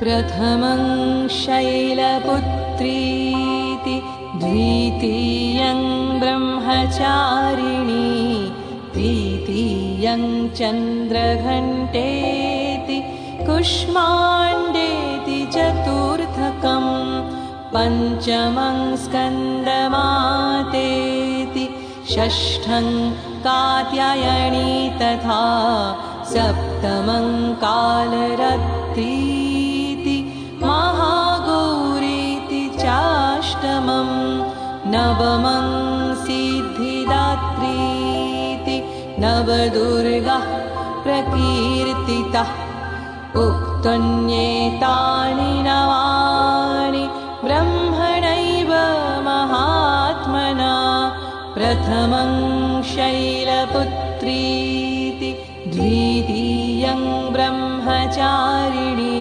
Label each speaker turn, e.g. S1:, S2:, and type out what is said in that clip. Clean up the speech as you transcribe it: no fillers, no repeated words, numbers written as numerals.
S1: प्रथमं शैलपुत्रीति द्वितीयं ब्रह्मचारिणी तृतीयं चन्द्रघण्टेति कुष्माण्डेति चतुर्थकं पञ्चमं स्कन्दमातेति षष्ठं कात्यायनी तथा सप्तमं कालरत्रीति महागौरीति चाष्टमं नवमं सिद्धिदात्रीति नवदुर्गा प्रकीर्तितः उक्तन्येतानि नवानि ब्रह्मणैव महात्मना प्रथमं शैलपुत्रीति द्वितीयं ब्रह्मचारिणी